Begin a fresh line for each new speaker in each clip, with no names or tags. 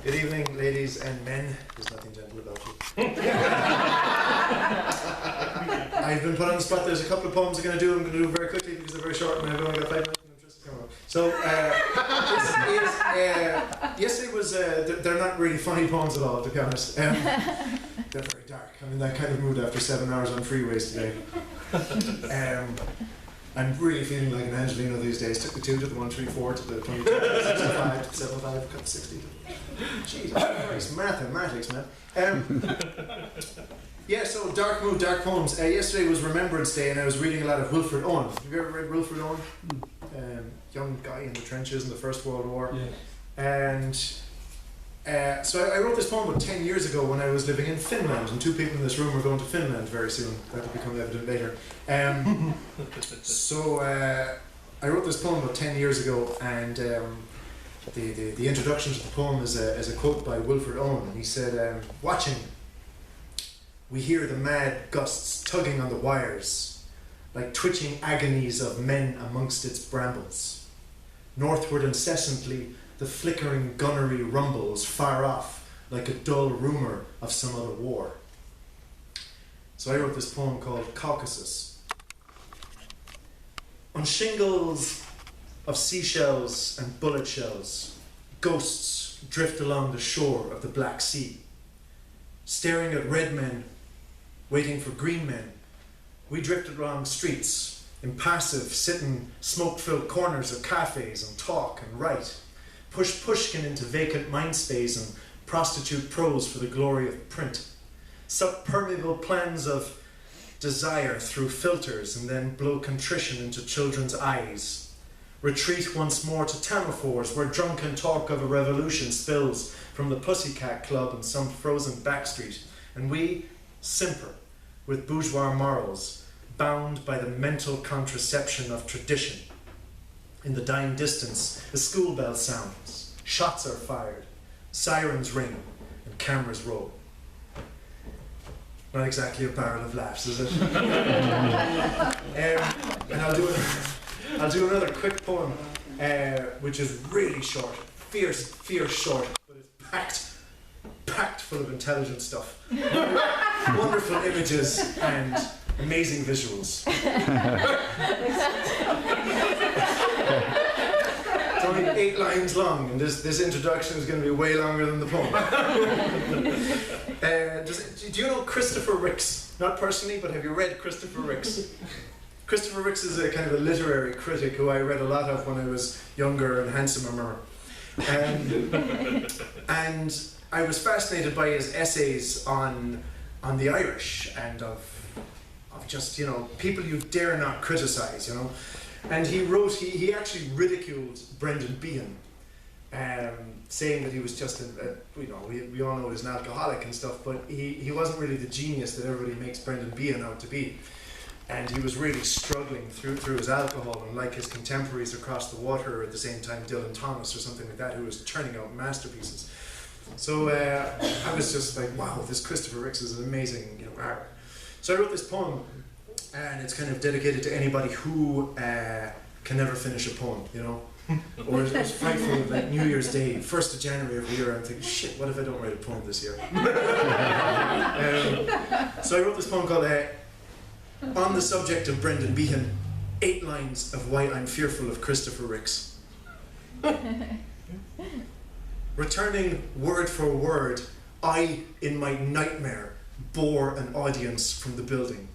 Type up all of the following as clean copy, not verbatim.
Good evening, ladies and men. There's nothing gentle about you. I've been put on the spot. There's a couple of poems I'm going to do them very quickly because they're very short and I've only got 5 minutes and I'm just coming up. So, yesterday was, they're not really funny poems at all, to be honest. They're very dark. I'm in that kind of mood after 7 hours on freeways today. I'm really feeling like an Angelino these days. Took the 2 to the 134 to the 22 to the 65 to the 75, cut the 60. Jesus Christ, mathematics, man. Yeah, so dark mood, dark poems. Yesterday was Remembrance Day and I was reading a lot of Wilfred Owen. Have you ever read Wilfred Owen? Young guy in the trenches in the First World War.
Yeah.
And so I wrote this poem about 10 years ago when I was living in Finland, and 2 people in this room are going to Finland very soon. That'll become evident later. So I wrote this poem about 10 years ago, and the introduction to the poem is a quote by Wilfred Owen, and he said, "Watching, we hear the mad gusts tugging on the wires, like twitching agonies of men amongst its brambles. Northward incessantly, the flickering gunnery rumbles far off, like a dull rumour of some other war." So I wrote this poem called Caucasus. On shingles of seashells and bullet shells, ghosts drift along the shore of the Black Sea. Staring at red men, waiting for green men, we drifted along streets, impassive, sit in smoke-filled corners of cafes and talk and write. Push Pushkin into vacant mind space and prostitute prose for the glory of print. Suck permeable plans of desire through filters and then blow contrition into children's eyes. Retreat once more to Tamaphores where drunken talk of a revolution spills from the Pussycat Club in some frozen backstreet, and we simper with bourgeois morals, bound by the mental contraception of tradition. In the dying distance, a school bell sounds, shots are fired, sirens ring, and cameras roll. Not exactly a barrel of laughs, is it? And I'll do another quick poem, which is really short, fierce short, but it's packed full of intelligent stuff. Wonderful images and amazing visuals. It's only 8 lines long, and this introduction is going to be way longer than the poem. Do you know Christopher Ricks? Not personally, but have you read Christopher Ricks? Christopher Ricks is a kind of a literary critic who I read a lot of when I was younger and handsomer. And I was fascinated by his essays on the Irish and of just, you know, people you dare not criticize, you know. And he actually ridiculed Brendan Behan, saying that he was just we all know he's an alcoholic and stuff, but he wasn't really the genius that everybody makes Brendan Behan out to be. And he was really struggling through his alcohol, and like his contemporaries across the water, or at the same time Dylan Thomas or something like that, who was turning out masterpieces. So I was just like, wow, this Christopher Ricks is an amazing, you know, art. So I wrote this poem, and it's kind of dedicated to anybody who can never finish a poem, you know. Or it was frightful, like New Year's Day, 1st of January every year, I'm thinking, shit, what if I don't write a poem this year? So I wrote this poem called On the Subject of Brendan Behan, 8 lines of why I'm fearful of Christopher Ricks. Returning word for word, I, in my nightmare, bore an audience from the building.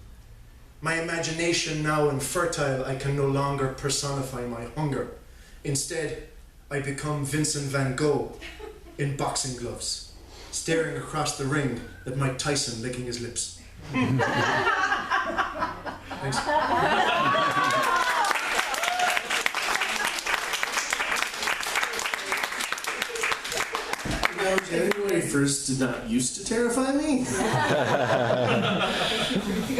My imagination now infertile, I can no longer personify my hunger. Instead, I become Vincent van Gogh in boxing gloves, staring across the ring at Mike Tyson licking his lips. Thanks.
January 1st did not used to terrify me.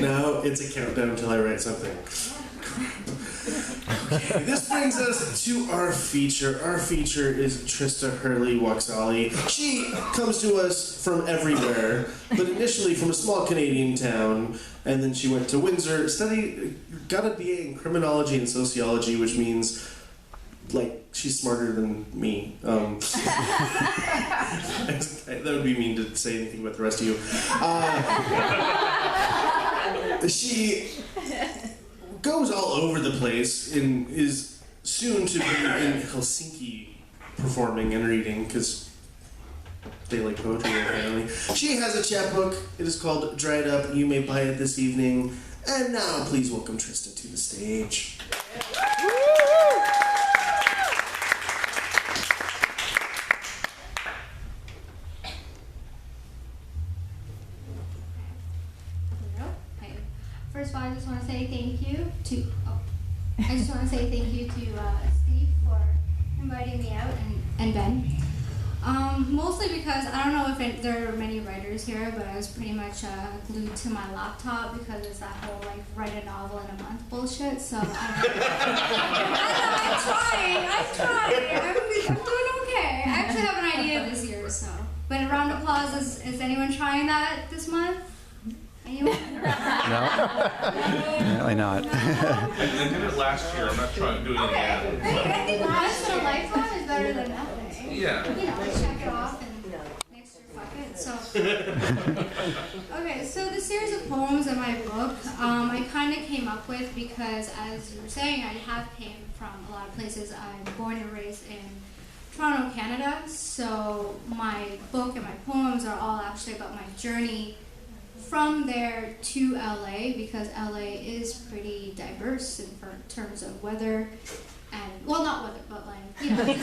Now it's a countdown until I write something. Okay, this brings us to our feature. Our feature is Trista Hurley-Waxali. She comes to us from everywhere, but initially from a small Canadian town, and then she went to Windsor, got a BA in criminology and sociology, which means like she's smarter than me. That would be mean to say anything about the rest of you. She goes all over the place and is soon to be in Helsinki performing and reading because they like poetry apparently. She has a chapbook. It is called Dried Up. You may buy it this evening. And now please welcome Trista to the stage.
First of all, I just want to say thank you to Steve for inviting me out and Ben. Mostly because I don't know if there are many writers here, but I was pretty much glued to my laptop because it's that whole like write a novel in a month bullshit. So I'm trying. I'm doing okay. I actually have an idea this year, so. But a round of applause, is anyone trying that this month? Anyone?
No. Apparently not.
No?
I did it last year. I'm not trying to do it again.
I think once in a lifetime is better than nothing.
Yeah.
You know, check it off and next year fuck it. So, okay, so the series of poems in my book, I kind of came up with because, as you were saying, I have came from a lot of places. I'm born and raised in Toronto, Canada. So my book and my poems are all actually about my journey from there to LA, because LA is pretty diverse in terms of weather and, well, not weather, but like, you know, just, like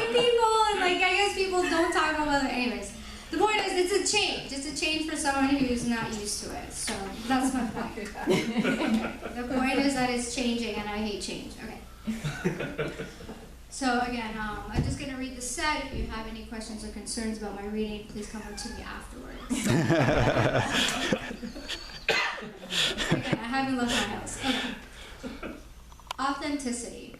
people, and like, I guess people don't talk about weather. Anyways, the point is, it's a change. It's a change for someone who's not used to it. So that's my point. The point is that it's changing, and I hate change. Okay. So again, I'm just going to read the set. If you have any questions or concerns about my reading, please come up to me afterwards. Again, I haven't left my house. Okay. Authenticity.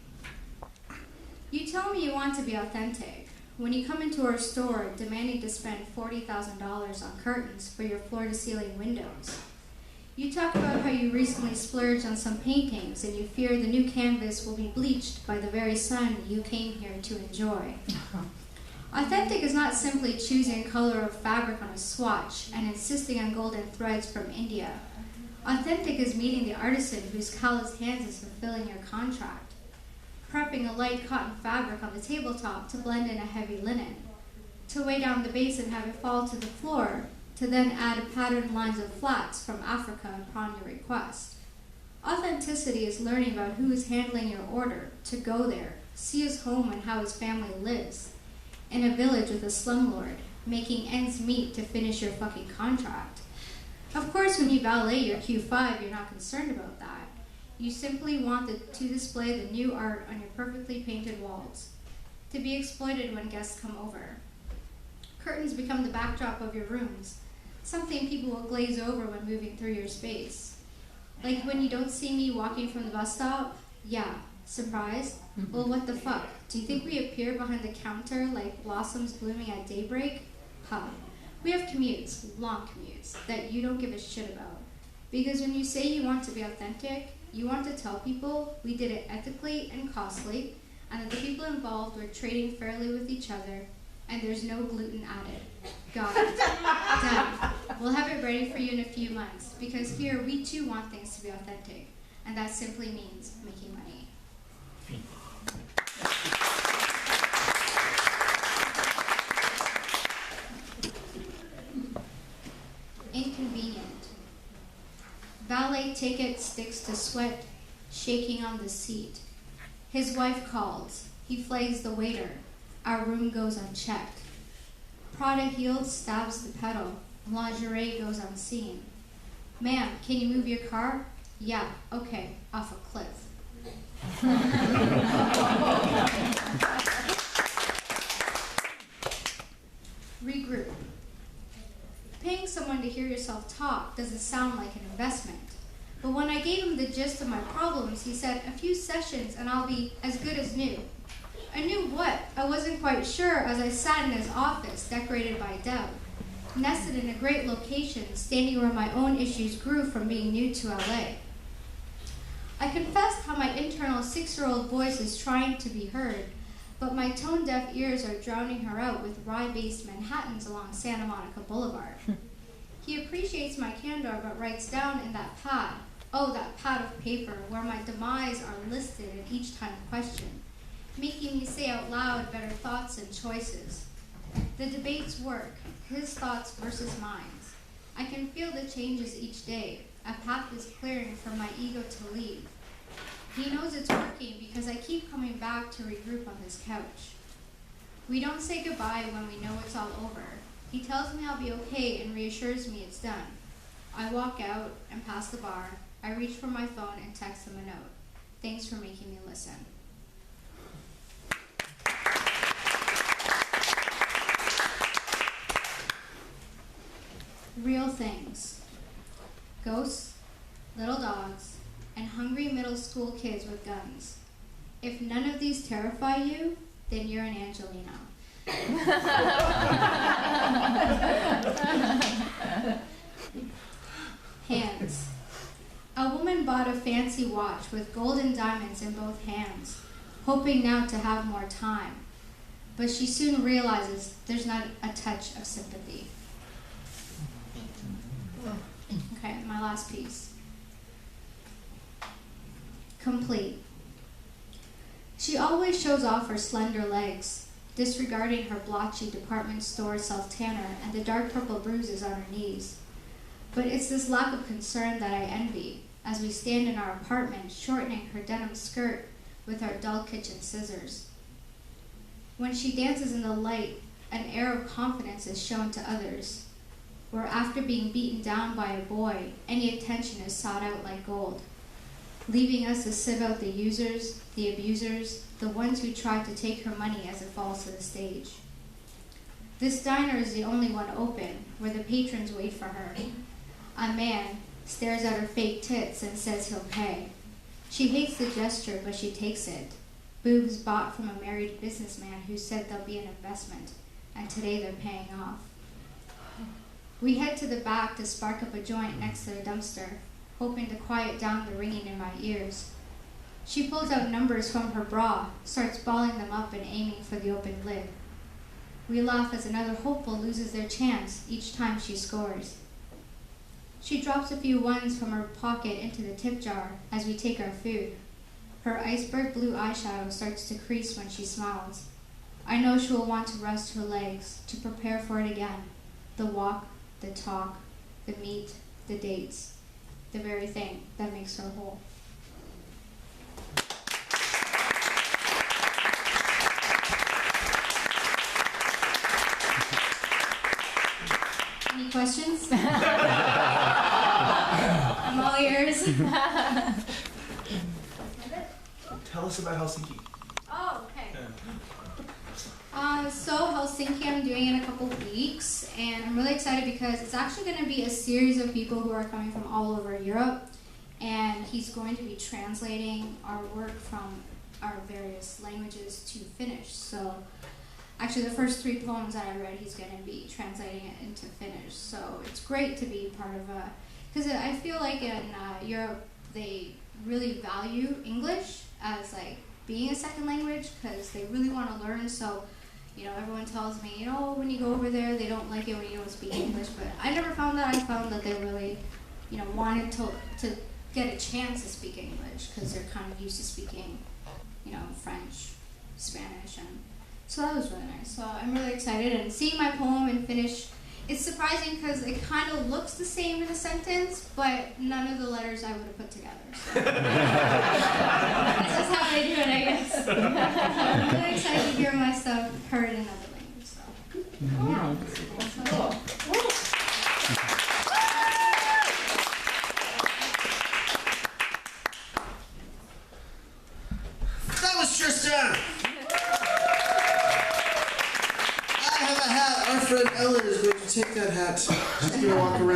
You tell me you want to be authentic. When you come into our store demanding to spend $40,000 on curtains for your floor-to-ceiling windows. You talk about how you recently splurged on some paintings and you fear the new canvas will be bleached by the very sun you came here to enjoy. Authentic is not simply choosing color of fabric on a swatch and insisting on golden threads from India. Authentic is meeting the artisan whose calloused hands is fulfilling your contract. Prepping a light cotton fabric on the tabletop to blend in a heavy linen. To weigh down the base and have it fall to the floor, to then add patterned lines of flax from Africa upon your request. Authenticity is learning about who is handling your order, to go there, see his home and how his family lives. In a village with a slumlord, making ends meet to finish your fucking contract. Of course, when you valet your Q5, you're not concerned about that. You simply want to display the new art on your perfectly painted walls, to be exploited when guests come over. Curtains become the backdrop of your rooms, something people will glaze over when moving through your space. Like when you don't see me walking from the bus stop? Yeah. Surprised? Well, what the fuck? Do you think we appear behind the counter like blossoms blooming at daybreak? Huh. We have commutes, long commutes, that you don't give a shit about. Because when you say you want to be authentic, you want to tell people we did it ethically and costly, and that the people involved were trading fairly with each other, and there's no gluten added. Got it. Done. We'll have it ready for you in a few months, because here we too want things to be authentic, and that simply means making money. Inconvenient. Valet ticket sticks to sweat, shaking on the seat. His wife calls. He flags the waiter. Our room goes unchecked. Prada heels stabs the pedal. Lingerie goes unseen. Ma'am, can you move your car? Yeah, okay, off a cliff. Regroup. Paying someone to hear yourself talk doesn't sound like an investment. But when I gave him the gist of my problems, he said, a few sessions and I'll be as good as new. I knew what? I wasn't quite sure as I sat in his office, decorated by doubt. Nested in a great location, standing where my own issues grew from being new to LA. I confessed how my internal 6-year-old voice is trying to be heard, but my tone-deaf ears are drowning her out with rye-based Manhattans along Santa Monica Boulevard. He appreciates my candor, but writes down in that pad, oh, that pad of paper, where my demise are listed in each time question, making me say out loud better thoughts and choices. The debates work, his thoughts versus mine. I can feel the changes each day. A path is clearing for my ego to leave. He knows it's working because I keep coming back to regroup on his couch. We don't say goodbye when we know it's all over. He tells me I'll be okay and reassures me it's done. I walk out and past the bar. I reach for my phone and text him a note. Thanks for making me listen. Real things. Ghosts, little dogs, and hungry middle school kids with guns. If none of these terrify you, then you're an Angelina. Hands. A woman bought a fancy watch with golden diamonds in both hands, hoping now to have more time. But she soon realizes there's not a touch of sympathy. Okay, my last piece. Complete. She always shows off her slender legs, disregarding her blotchy department store self-tanner and the dark purple bruises on her knees. But it's this lack of concern that I envy, as we stand in our apartment, shortening her denim skirt with our dull kitchen scissors. When she dances in the light, an air of confidence is shown to others, where after being beaten down by a boy, any attention is sought out like gold, leaving us to sieve out the users, the abusers, the ones who try to take her money as it falls to the stage. This diner is the only one open, where the patrons wait for her. A man stares at her fake tits and says he'll pay. She hates the gesture, but she takes it. Boobs bought from a married businessman who said they'll be an investment, and today they're paying off. We head to the back to spark up a joint next to the dumpster, hoping to quiet down the ringing in my ears. She pulls out numbers from her bra, starts balling them up and aiming for the open lid. We laugh as another hopeful loses their chance each time she scores. She drops a few ones from her pocket into the tip jar as we take our food. Her iceberg blue eyeshadow starts to crease when she smiles. I know she will want to rest her legs, to prepare for it again. The walk, the talk, the meet, the dates, the very thing that makes her whole. Any questions? I'm all ears.
Tell us about Helsinki.
Oh, okay. So Helsinki, I'm doing in a couple weeks, and I'm really excited because it's actually going to be a series of people who are coming from all over Europe, and he's going to be translating our work from our various languages to Finnish. So actually the first 3 poems that I read, he's going to be translating it into Finnish. So it's great to be part of a, because I feel like in Europe they really value English as like being a second language because they really want to learn. So, you know, everyone tells me, you know, when you go over there, they don't like it when you don't speak English. But I never found that. I found that they really, you know, wanted to get a chance to speak English because they're kind of used to speaking, you know, French, Spanish, and so that was really nice. So I'm really excited, and seeing my poem in Finnish, it's surprising because it kind of looks the same in a sentence, but none of the letters I would have put together. So. That's just how they do it, I guess. I'm really excited to hear my stuff heard in another language. So. Yeah. Cool.
That was Tristan! I have a hat. Our friend Ellen is going to take that hat. She's going to walk around.